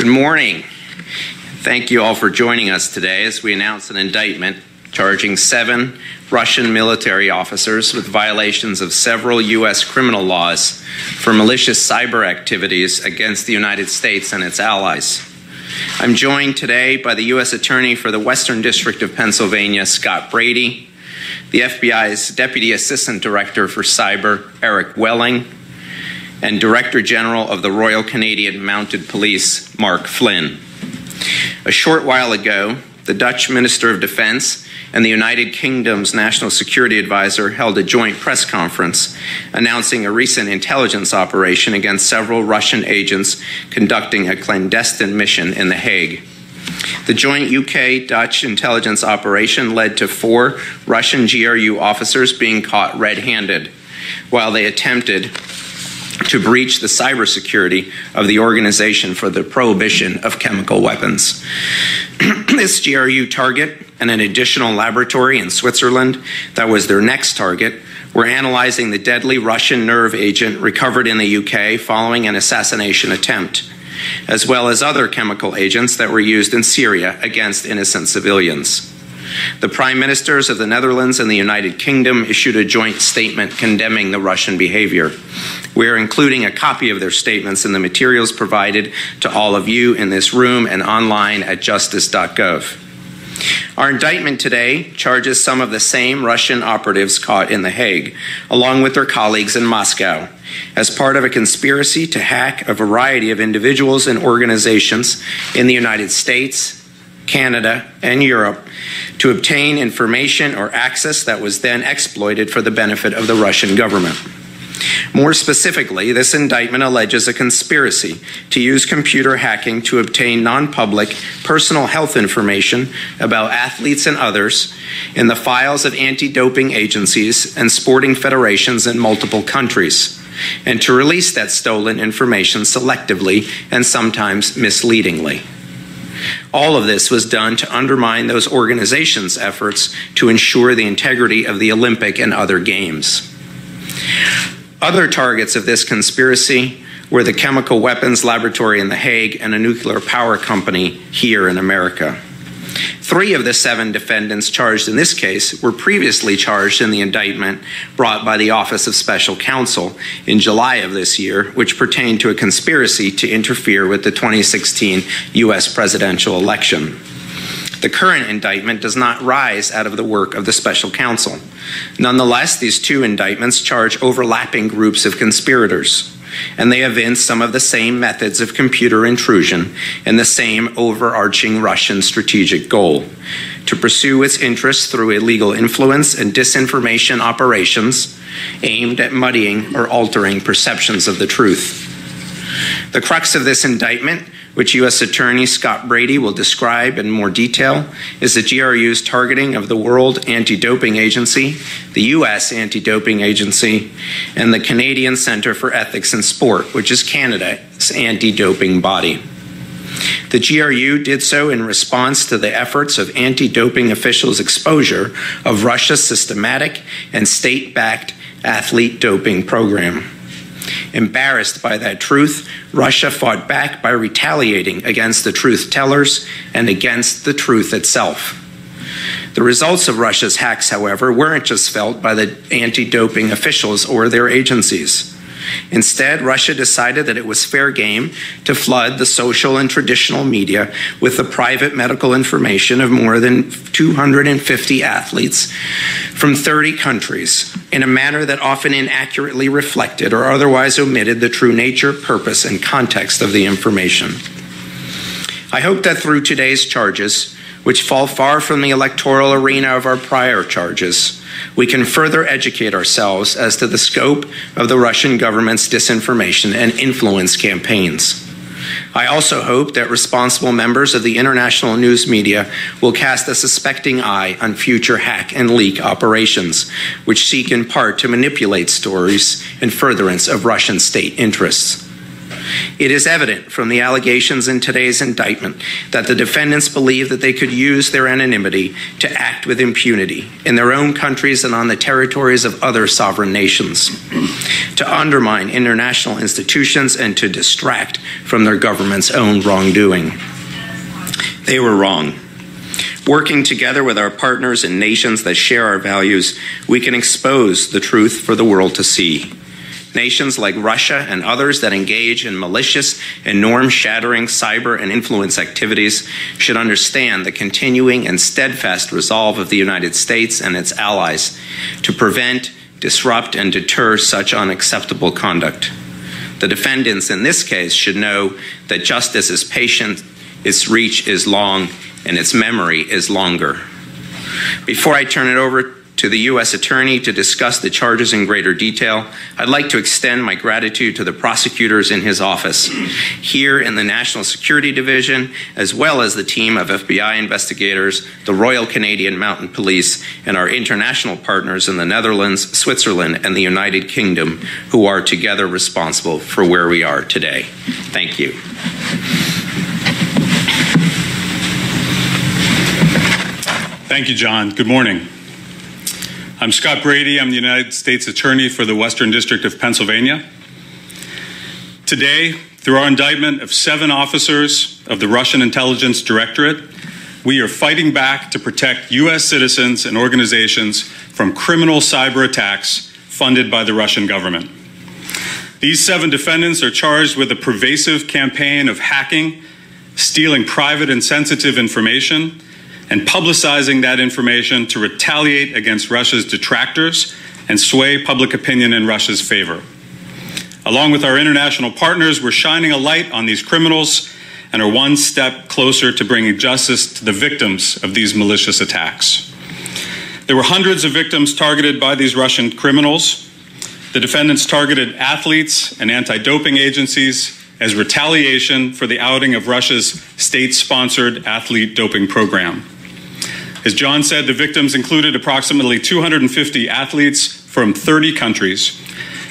Good morning. Thank you all for joining us today as we announce an indictment charging 7 Russian military officers with violations of several U.S. criminal laws for malicious cyber activities against the United States and its allies. I'm joined today by the U.S. Attorney for the Western District of Pennsylvania, Scott Brady, the FBI's Deputy Assistant Director for Cyber, Eric Welling, and Director General of the Royal Canadian Mounted Police, Mark Flynn. A short while ago, the Dutch Minister of Defense and the United Kingdom's National Security Advisor held a joint press conference announcing a recent intelligence operation against several Russian agents conducting a clandestine mission in The Hague. The joint UK-Dutch intelligence operation led to 4 Russian GRU officers being caught red-handed while they attempted to breach the cybersecurity of the Organization for the Prohibition of Chemical Weapons. This GRU target and an additional laboratory in Switzerland that was their next target were analyzing the deadly Russian nerve agent recovered in the UK following an assassination attempt, as well as other chemical agents that were used in Syria against innocent civilians. The Prime Ministers of the Netherlands and the United Kingdom issued a joint statement condemning the Russian behavior. We are including a copy of their statements in the materials provided to all of you in this room and online at justice.gov. Our indictment today charges some of the same Russian operatives caught in The Hague, along with their colleagues in Moscow, as part of a conspiracy to hack a variety of individuals and organizations in the United States, Canada, and Europe to obtain information or access that was then exploited for the benefit of the Russian government. More specifically, this indictment alleges a conspiracy to use computer hacking to obtain non-public personal health information about athletes and others in the files of anti-doping agencies and sporting federations in multiple countries, and to release that stolen information selectively and sometimes misleadingly. All of this was done to undermine those organizations' efforts to ensure the integrity of the Olympic and other games. Other targets of this conspiracy were the Chemical Weapons Laboratory in The Hague and a nuclear power company here in America. 3 of the 7 defendants charged in this case were previously charged in the indictment brought by the Office of Special Counsel in July of this year, which pertained to a conspiracy to interfere with the 2016 U.S. presidential election. The current indictment does not rise out of the work of the special counsel. Nonetheless, these 2 indictments charge overlapping groups of conspirators, and they evince some of the same methods of computer intrusion and the same overarching Russian strategic goal: to pursue its interests through illegal influence and disinformation operations aimed at muddying or altering perceptions of the truth. The crux of this indictment, which U.S. Attorney Scott Brady will describe in more detail, is the GRU's targeting of the World Anti-Doping Agency, the U.S. Anti-Doping Agency, and the Canadian Centre for Ethics in Sport, which is Canada's anti-doping body. The GRU did so in response to the efforts of anti-doping officials' exposure of Russia's systematic and state-backed athlete doping program. Embarrassed by that truth, Russia fought back by retaliating against the truth tellers and against the truth itself. The results of Russia's hacks, however, weren't just felt by the anti-doping officials or their agencies. Instead, Russia decided that it was fair game to flood the social and traditional media with the private medical information of more than 250 athletes from 30 countries in a manner that often inaccurately reflected or otherwise omitted the true nature, purpose, and context of the information. I hope that through today's charges, which fall far from the electoral arena of our prior charges, we can further educate ourselves as to the scope of the Russian government's disinformation and influence campaigns. I also hope that responsible members of the international news media will cast a suspecting eye on future hack and leak operations, which seek in part to manipulate stories in furtherance of Russian state interests. It is evident from the allegations in today's indictment that the defendants believe that they could use their anonymity to act with impunity in their own countries and on the territories of other sovereign nations, to undermine international institutions and to distract from their government's own wrongdoing. They were wrong. Working together with our partners in nations that share our values, we can expose the truth for the world to see. Nations like Russia and others that engage in malicious and norm-shattering cyber and influence activities should understand the continuing and steadfast resolve of the United States and its allies to prevent, disrupt, and deter such unacceptable conduct. The defendants in this case should know that justice is patient, its reach is long, and its memory is longer. Before I turn it over to the U.S. Attorney to discuss the charges in greater detail, I'd like to extend my gratitude to the prosecutors in his office here in the National Security Division, as well as the team of FBI investigators, the Royal Canadian Mounted Police, and our international partners in the Netherlands, Switzerland, and the United Kingdom, who are together responsible for where we are today. Thank you. Thank you, John. Good morning. I'm Scott Brady. I'm the United States Attorney for the Western District of Pennsylvania. Today, through our indictment of 7 officers of the Russian Intelligence Directorate, we are fighting back to protect U.S. citizens and organizations from criminal cyber attacks funded by the Russian government. These 7 defendants are charged with a pervasive campaign of hacking, stealing private and sensitive information, and publicizing that information to retaliate against Russia's detractors and sway public opinion in Russia's favor. Along with our international partners, we're shining a light on these criminals and are one step closer to bringing justice to the victims of these malicious attacks. There were hundreds of victims targeted by these Russian criminals. The defendants targeted athletes and anti-doping agencies as retaliation for the outing of Russia's state-sponsored athlete doping program. As John said, the victims included approximately 250 athletes from 30 countries,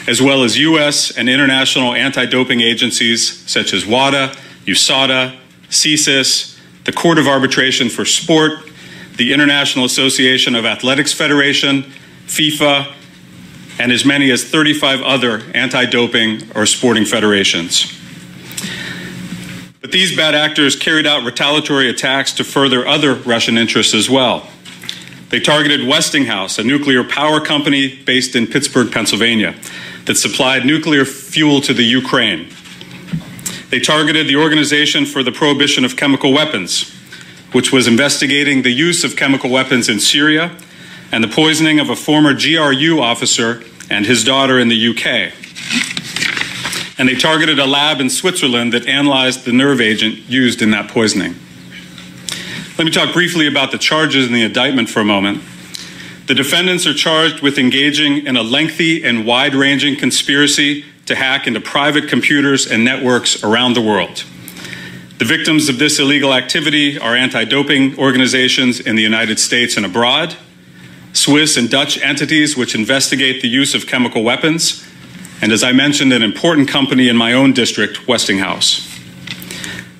as well as U.S. and international anti-doping agencies such as WADA, USADA, CSIS, the Court of Arbitration for Sport, the International Association of Athletics Federation, FIFA, and as many as 35 other anti-doping or sporting federations. But these bad actors carried out retaliatory attacks to further other Russian interests as well. They targeted Westinghouse, a nuclear power company based in Pittsburgh, Pennsylvania, that supplied nuclear fuel to the Ukraine. They targeted the Organization for the Prohibition of Chemical Weapons, which was investigating the use of chemical weapons in Syria and the poisoning of a former GRU officer and his daughter in the UK. And they targeted a lab in Switzerland that analyzed the nerve agent used in that poisoning. Let me talk briefly about the charges in the indictment for a moment. The defendants are charged with engaging in a lengthy and wide-ranging conspiracy to hack into private computers and networks around the world. The victims of this illegal activity are anti-doping organizations in the United States and abroad, Swiss and Dutch entities which investigate the use of chemical weapons, and as I mentioned, an important company in my own district, Westinghouse.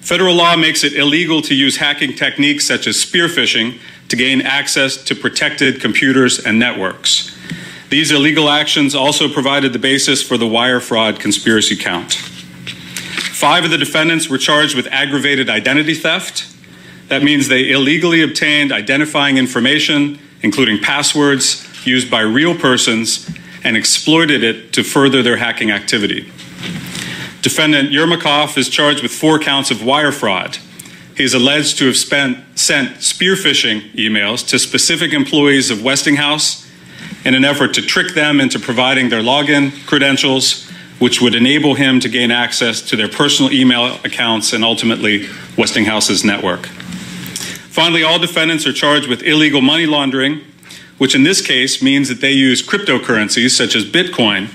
Federal law makes it illegal to use hacking techniques such as spear phishing to gain access to protected computers and networks. These illegal actions also provided the basis for the wire fraud conspiracy count. 5 of the defendants were charged with aggravated identity theft. That means they illegally obtained identifying information, including passwords used by real persons, and exploited it to further their hacking activity. Defendant Yermakov is charged with 4 counts of wire fraud. He is alleged to have sent spear phishing emails to specific employees of Westinghouse in an effort to trick them into providing their login credentials, which would enable him to gain access to their personal email accounts and ultimately Westinghouse's network. Finally, all defendants are charged with illegal money laundering, which in this case means that they use cryptocurrencies such as Bitcoin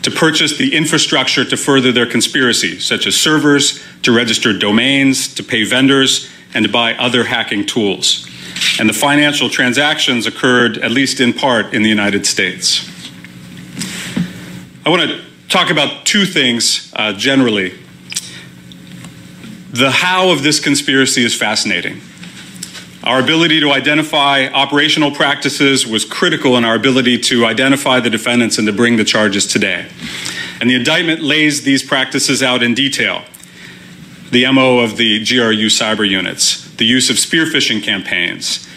to purchase the infrastructure to further their conspiracy, such as servers, to register domains, to pay vendors, and to buy other hacking tools. And the financial transactions occurred, at least in part, in the United States. I want to talk about 2 things generally The how of this conspiracy is fascinating. Our ability to identify operational practices was critical in our ability to identify the defendants and to bring the charges today. And the indictment lays these practices out in detail. The MO of the GRU cyber units, the use of spear phishing campaigns,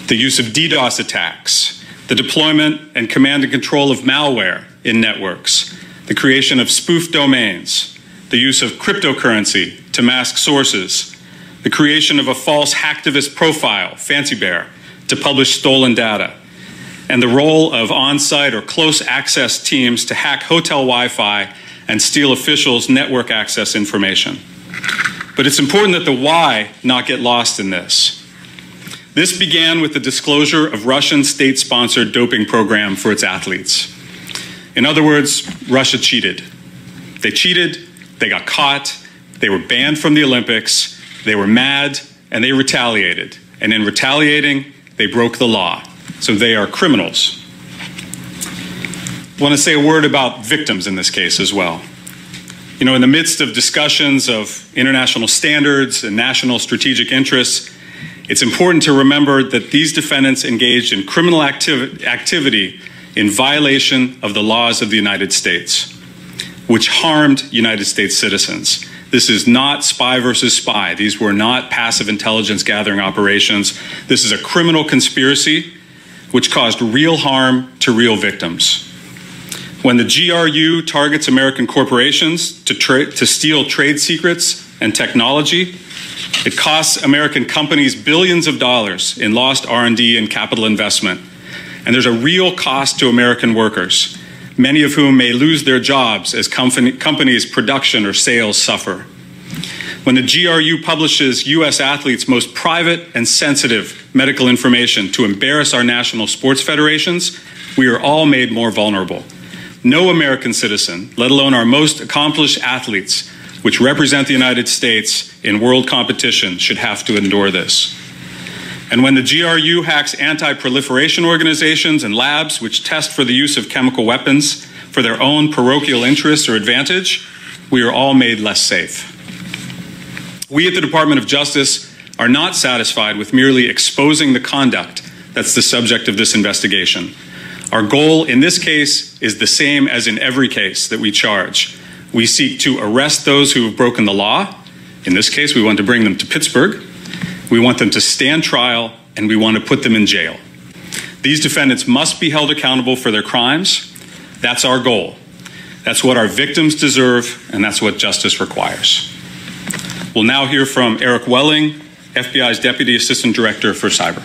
the use of DDoS attacks, the deployment and command and control of malware in networks, the creation of spoof domains, the use of cryptocurrency to mask sources, the creation of a false hacktivist profile, Fancy Bear, to publish stolen data, and the role of on-site or close access teams to hack hotel Wi-Fi and steal officials' network access information. But it's important that the why not get lost in this. This began with the disclosure of Russian state-sponsored doping program for its athletes. In other words, Russia cheated. They cheated, they got caught, they were banned from the Olympics, they were mad, and they retaliated. And in retaliating, they broke the law. So they are criminals. I want to say a word about victims in this case as well. You know, in the midst of discussions of international standards and national strategic interests, it's important to remember that these defendants engaged in criminal activity in violation of the laws of the United States, which harmed United States citizens. This is not spy versus spy. These were not passive intelligence gathering operations. This is a criminal conspiracy which caused real harm to real victims. When the GRU targets American corporations to steal trade secrets and technology, it costs American companies billions of dollars in lost R&D and capital investment. And there's a real cost to American workers, many of whom may lose their jobs as companies' production or sales suffer. When the GRU publishes U.S. athletes' most private and sensitive medical information to embarrass our national sports federations, we are all made more vulnerable. No American citizen, let alone our most accomplished athletes, which represent the United States in world competition, should have to endure this. And when the GRU hacks anti-proliferation organizations and labs which test for the use of chemical weapons for their own parochial interests or advantage, we are all made less safe. We at the Department of Justice are not satisfied with merely exposing the conduct that's the subject of this investigation. Our goal in this case is the same as in every case that we charge. We seek to arrest those who have broken the law. In this case, we want to bring them to Pittsburgh. We want them to stand trial, and we want to put them in jail. These defendants must be held accountable for their crimes. That's our goal. That's what our victims deserve, and that's what justice requires. We'll now hear from Eric Welling, FBI's Deputy Assistant Director for Cyber.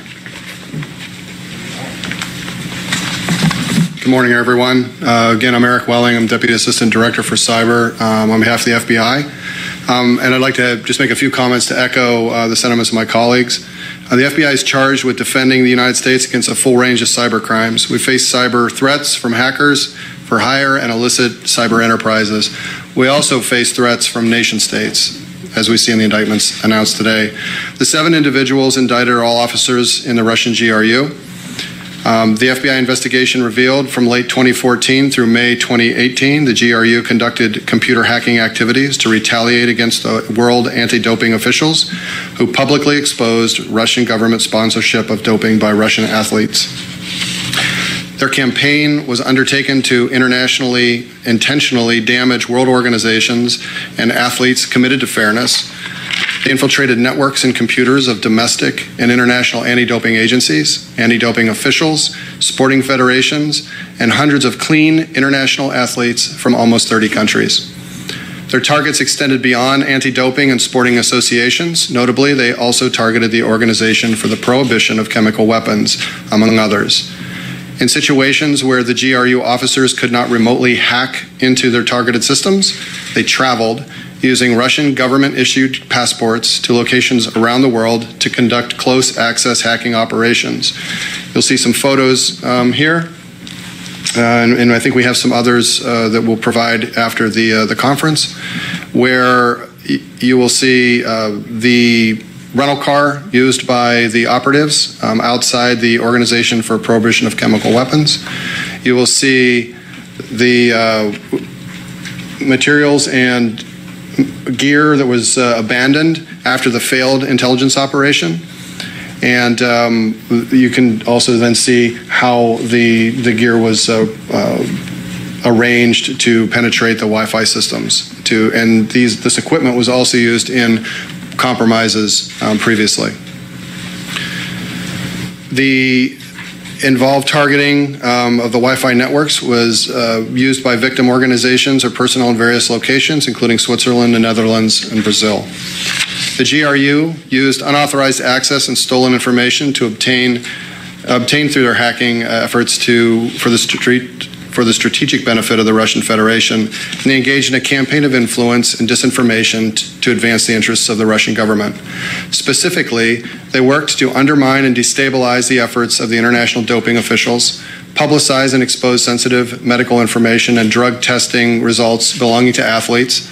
Good morning, everyone. Again, I'm Eric Welling. I'm Deputy Assistant Director for Cyber on behalf of the FBI. And I'd like to just make a few comments to echo the sentiments of my colleagues. The FBI is charged with defending the United States against a full range of cyber crimes. We face cyber threats from hackers for hire and illicit cyber enterprises. We also face threats from nation states, as we see in the indictments announced today. The 7 individuals indicted are all officers in the Russian GRU. The FBI investigation revealed from late 2014 through May 2018, the GRU conducted computer hacking activities to retaliate against the world anti-doping officials who publicly exposed Russian government sponsorship of doping by Russian athletes. Their campaign was undertaken to internationally, intentionally damage world organizations and athletes committed to fairness. They infiltrated networks and computers of domestic and international anti-doping agencies, anti-doping officials, sporting federations, and hundreds of clean international athletes from almost 30 countries. Their targets extended beyond anti-doping and sporting associations. Notably, they also targeted the Organization for the Prohibition of Chemical Weapons, among others. In situations where the GRU officers could not remotely hack into their targeted systems, they traveled using Russian government-issued passports to locations around the world to conduct close access hacking operations. You'll see some photos here, and I think we have some others that we'll provide after the conference, where you will see the rental car used by the operatives outside the Organization for Prohibition of Chemical Weapons. You will see the materials and gear that was abandoned after the failed intelligence operation. And you can also then see how the gear was arranged to penetrate the Wi-Fi systems. And this equipment was also used in compromises previously. The involved targeting of the Wi-Fi networks was used by victim organizations or personnel in various locations, including Switzerland, the Netherlands, and Brazil. The GRU used unauthorized access and stolen information to obtain through their hacking efforts for the strategic benefit of the Russian Federation, and they engaged in a campaign of influence and disinformation to advance the interests of the Russian government. Specifically, they worked to undermine and destabilize the efforts of the international doping officials, publicize and expose sensitive medical information and drug testing results belonging to athletes,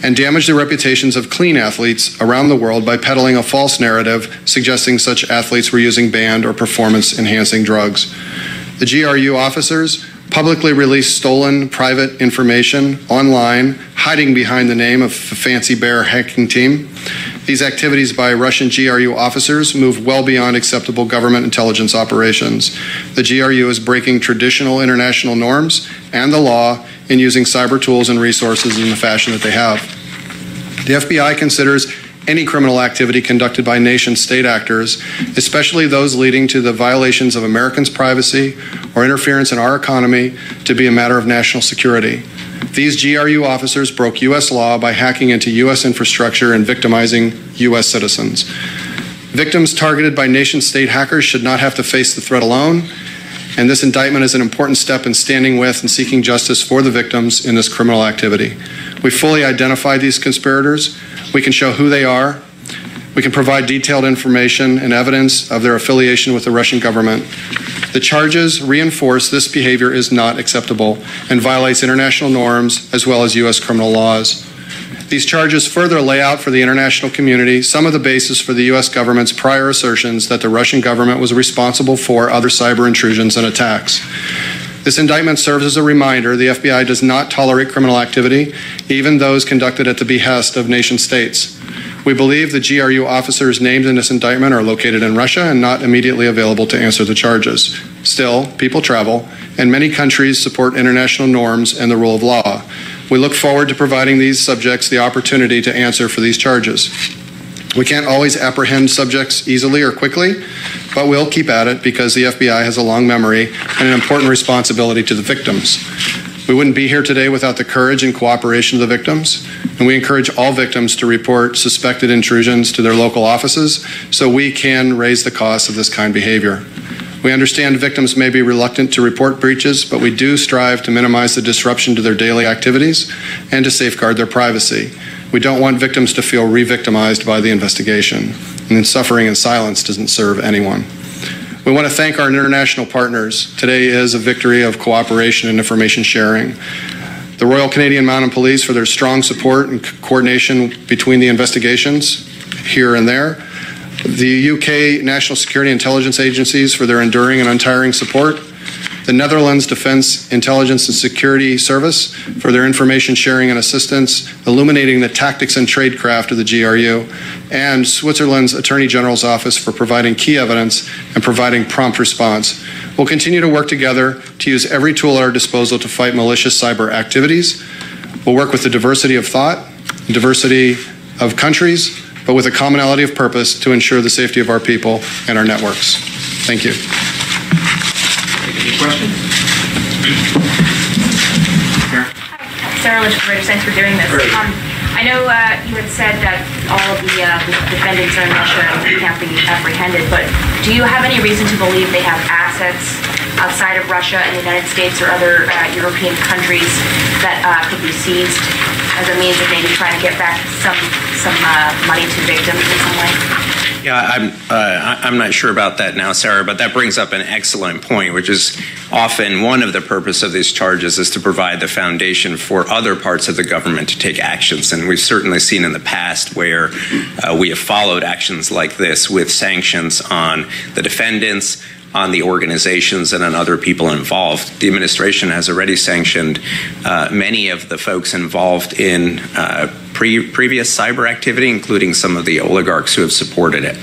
and damage the reputations of clean athletes around the world by peddling a false narrative suggesting such athletes were using banned or performance-enhancing drugs. The GRU officers publicly released stolen private information online, hiding behind the name of the Fancy Bear hacking team. These activities by Russian GRU officers move well beyond acceptable government intelligence operations. The GRU is breaking traditional international norms and the law in using cyber tools and resources in the fashion that they have. The FBI considers any criminal activity conducted by nation-state actors, especially those leading to the violations of Americans' privacy or interference in our economy, to be a matter of national security. These GRU officers broke U.S. law by hacking into U.S. infrastructure and victimizing U.S. citizens. Victims targeted by nation-state hackers should not have to face the threat alone, and this indictment is an important step in standing with and seeking justice for the victims in this criminal activity. We fully identified these conspirators. We can show who they are. We can provide detailed information and evidence of their affiliation with the Russian government. The charges reinforce this behavior is not acceptable and violates international norms as well as U.S. criminal laws. These charges further lay out for the international community some of the basis for the U.S. government's prior assertions that the Russian government was responsible for other cyber intrusions and attacks. This indictment serves as a reminder the FBI does not tolerate criminal activity, even those conducted at the behest of nation states. We believe the GRU officers named in this indictment are located in Russia and not immediately available to answer the charges. Still, people travel, and many countries support international norms and the rule of law. We look forward to providing these subjects the opportunity to answer for these charges. We can't always apprehend subjects easily or quickly, but we'll keep at it because the FBI has a long memory and an important responsibility to the victims. We wouldn't be here today without the courage and cooperation of the victims, and we encourage all victims to report suspected intrusions to their local offices so we can raise the cost of this kind of behavior. We understand victims may be reluctant to report breaches, but we do strive to minimize the disruption to their daily activities and to safeguard their privacy. We don't want victims to feel re-victimized by the investigation, and then suffering in silence doesn't serve anyone. We want to thank our international partners. Today is a victory of cooperation and information sharing. The Royal Canadian Mounted Police for their strong support and coordination between the investigations here and there. The UK National Security Intelligence Agencies for their enduring and untiring support. The Netherlands Defense Intelligence and Security Service for their information sharing and assistance, illuminating the tactics and tradecraft of the GRU, and Switzerland's Attorney General's Office for providing key evidence and providing prompt response. We'll continue to work together to use every tool at our disposal to fight malicious cyber activities. We'll work with the diversity of thought, diversity of countries, but with a commonality of purpose to ensure the safety of our people and our networks. Thank you. Any questions? Sarah Lish, thanks for doing this. I know you had said that all of the defendants are in Russia and can't be apprehended, but do you have any reason to believe they have assets outside of Russia and the United States or other European countries that could be seized as a means of maybe trying to get back some money to victims in some way? Yeah, I'm not sure about that now, Sarah, but that brings up an excellent point, which is often one of the purpose of these charges is to provide the foundation for other parts of the government to take actions. And we've certainly seen in the past where we have followed actions like this with sanctions on the defendants, on the organizations, and on other people involved. The administration has already sanctioned many of the folks involved in previous cyber activity, including some of the oligarchs who have supported it.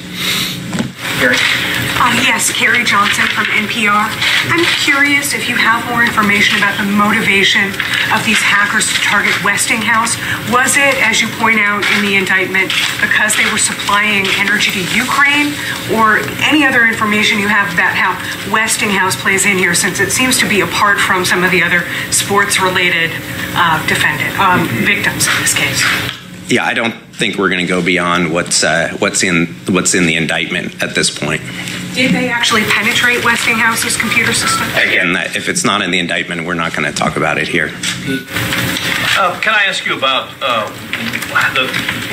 Yes, Carrie Johnson from NPR. I'm curious if you have more information about the motivation of these hackers to target Westinghouse. Was it, as you point out in the indictment, because they were supplying energy to Ukraine, or any other information you have about how Westinghouse plays in here, since it seems to be apart from some of the other sports-related victims in this case? Yeah, I don't think we're going to go beyond what's in the indictment at this point. Did they actually penetrate Westinghouse's computer system? Again, if it's not in the indictment, we're not going to talk about it here. Can I ask you about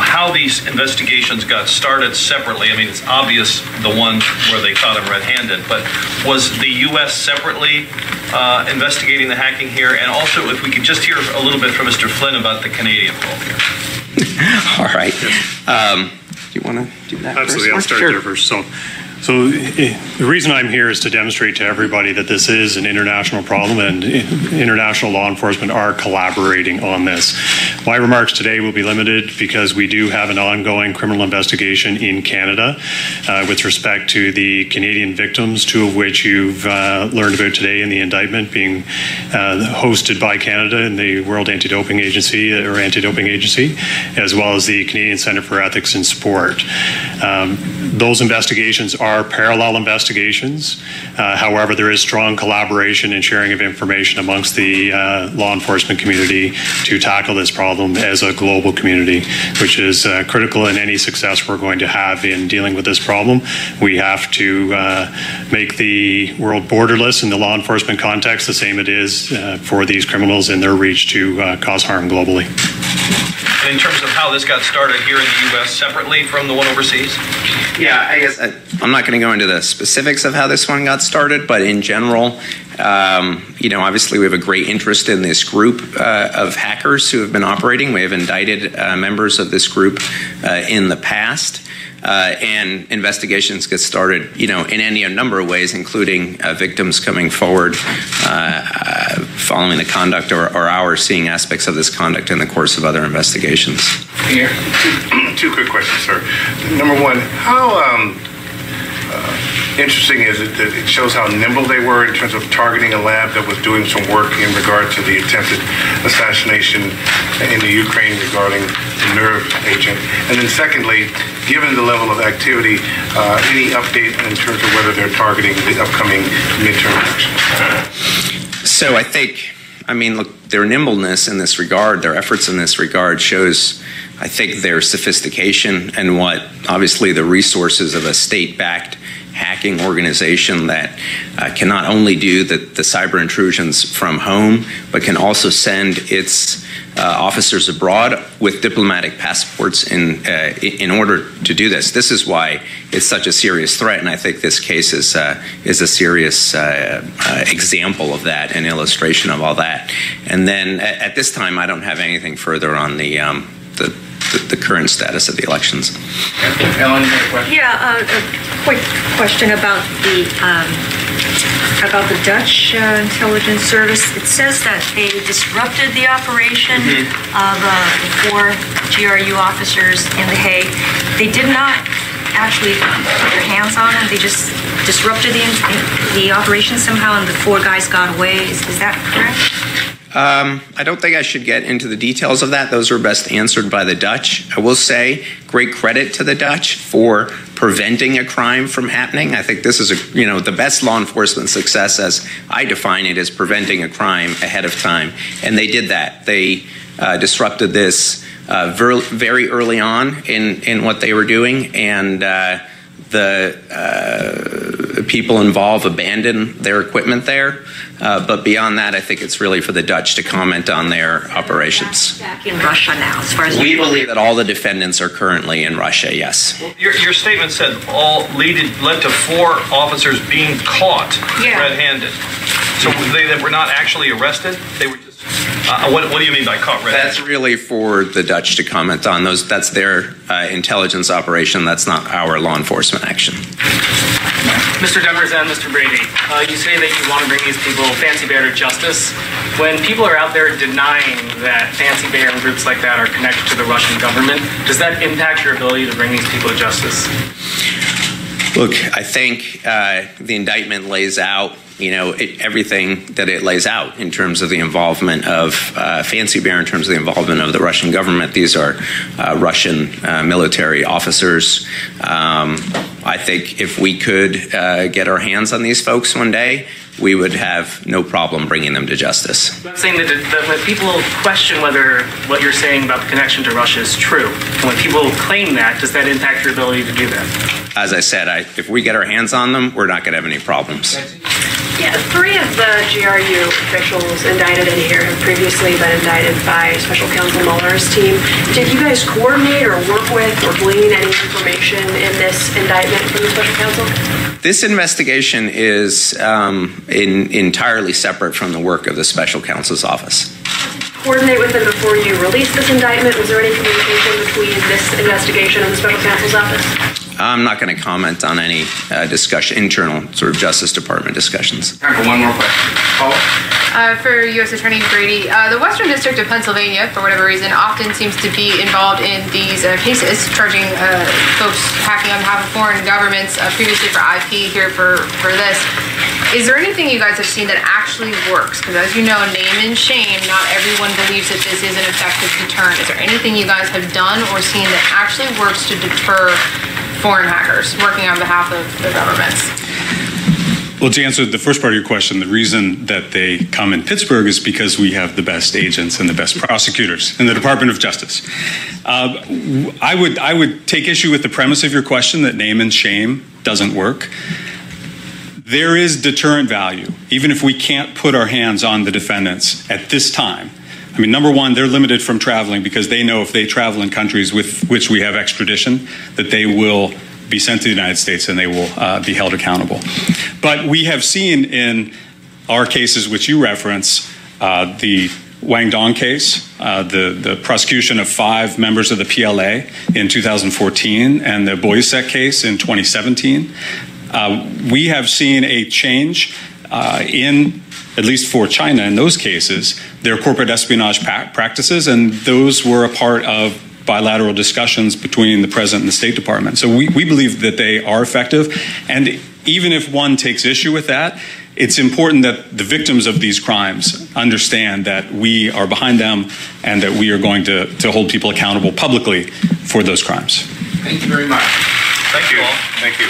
how these investigations got started separately? I mean, it's obvious the one where they caught him red-handed, but was the U.S. separately investigating the hacking here? And also, if we could just hear a little bit from Mr. Flynn about the Canadian role here. All right. Do you want to do that? Absolutely, first? I'll start there first. So the reason I'm here is to demonstrate to everybody that this is an international problem, and international law enforcement are collaborating on this. My remarks today will be limited because we do have an ongoing criminal investigation in Canada with respect to the Canadian victims, two of which you've learned about today in the indictment, being hosted by Canada and the World Anti-Doping Agency, as well as the Canadian Centre for Ethics in Sport. Those investigations are parallel investigations. However, there is strong collaboration and sharing of information amongst the law enforcement community to tackle this problem as a global community, which is critical in any success we're going to have in dealing with this problem. We have to make the world borderless in the law enforcement context the same it is for these criminals in their reach to cause harm globally. And in terms of how this got started here in the U.S. separately from the one overseas? Yeah, I guess I'm not going to go into the specifics of how this one got started, but in general, obviously we have a great interest in this group of hackers who have been operating. We have indicted members of this group in the past. And investigations get started, in any number of ways, including victims coming forward following the conduct or our seeing aspects of this conduct in the course of other investigations. Here. Two quick questions, sir. Number one, how interesting is it that it shows how nimble they were in terms of targeting a lab that was doing some work in regard to the attempted assassination in the Ukraine regarding the nerve agent? And then secondly, given the level of activity, any update in terms of whether they're targeting the upcoming midterm elections? So look, their nimbleness in this regard, their efforts in this regard shows, I think, their sophistication and what obviously the resources of a state-backed hacking organization that can not only do the cyber intrusions from home, but can also send its officers abroad with diplomatic passports in order to do this. This is why it's such a serious threat, and I think this case is a serious example of that, an illustration of all that. And then at this time, I don't have anything further on the current status of the elections. Ellen, you have a question? Yeah, a quick question about the Dutch intelligence service. It says that they disrupted the operation of the 4 GRU officers in The Hague. They did not actually put their hands on them. They just disrupted the operation somehow, and the 4 guys got away. Is that correct? I don't think I should get into the details of that. Those are best answered by the Dutch. I will say great credit to the Dutch for preventing a crime from happening. I think this is the best law enforcement success, as I define it, is preventing a crime ahead of time. And they did that. They disrupted this very early on in what they were doing, and the people involved abandoned their equipment there. But beyond that, I think it's really for the Dutch to comment on their operations. Back in Russia now, as far as we believe that all the defendants are currently in Russia, yes. Well, your statement said all led to 4 officers being caught red-handed. So they were not actually arrested? They were just... what do you mean by caught red-handed? That's really for the Dutch to comment on. That's their intelligence operation. That's not our law enforcement action. Mr. Demers and Mr. Brady, you say that you want to bring these people, Fancy Bear, to justice. When people are out there denying that Fancy Bear and groups like that are connected to the Russian government, does that impact your ability to bring these people to justice? Look, I think the indictment lays out, everything that it lays out in terms of the involvement of Fancy Bear, in terms of the involvement of the Russian government. These are Russian military officers. I think if we could get our hands on these folks one day, we would have no problem bringing them to justice. I'm saying that when people question whether what you're saying about the connection to Russia is true, and when people claim that, does that impact your ability to do that? As I said, if we get our hands on them, we're not going to have any problems. Yeah, 3 of the GRU officials indicted in here have previously been indicted by Special Counsel Mueller's team. Did you guys coordinate or work with or glean any information in this indictment from the Special Counsel? This investigation is entirely separate from the work of the Special Counsel's office. Coordinate with them before you released this indictment? Was there any communication between this investigation and the Special Counsel's office? I'm not going to comment on any internal sort of Justice Department discussions. Time for one more question. Paula? For U.S. Attorney Brady, the Western District of Pennsylvania, for whatever reason, often seems to be involved in these cases, charging folks hacking on behalf of foreign governments, previously for IP, here for this. Is there anything you guys have seen that actually works? Because as you know, name and shame, not everyone believes that this is an effective deterrent. Is there anything you guys have done or seen that actually works to deter foreign hackers working on behalf of the governments? Well, to answer the first part of your question, the reason that they come in Pittsburgh is because we have the best agents and the best prosecutors in the Department of Justice. I would take issue with the premise of your question that name and shame doesn't work. There is deterrent value, even if we can't put our hands on the defendants at this time. I mean, number one, they're limited from traveling because they know if they travel in countries with which we have extradition, that they will be sent to the United States and they will be held accountable. But we have seen in our cases, which you reference, the Wang Dong case, the prosecution of 5 members of the PLA in 2014, and the Boyasek case in 2017. We have seen a change in, at least for China in those cases, their corporate espionage practices, and those were a part of bilateral discussions between the President and the State Department. So we believe that they are effective, and even if one takes issue with that, it's important that the victims of these crimes understand that we are behind them and that we are going to hold people accountable publicly for those crimes. Thank you very much. Thank you all. Thank you.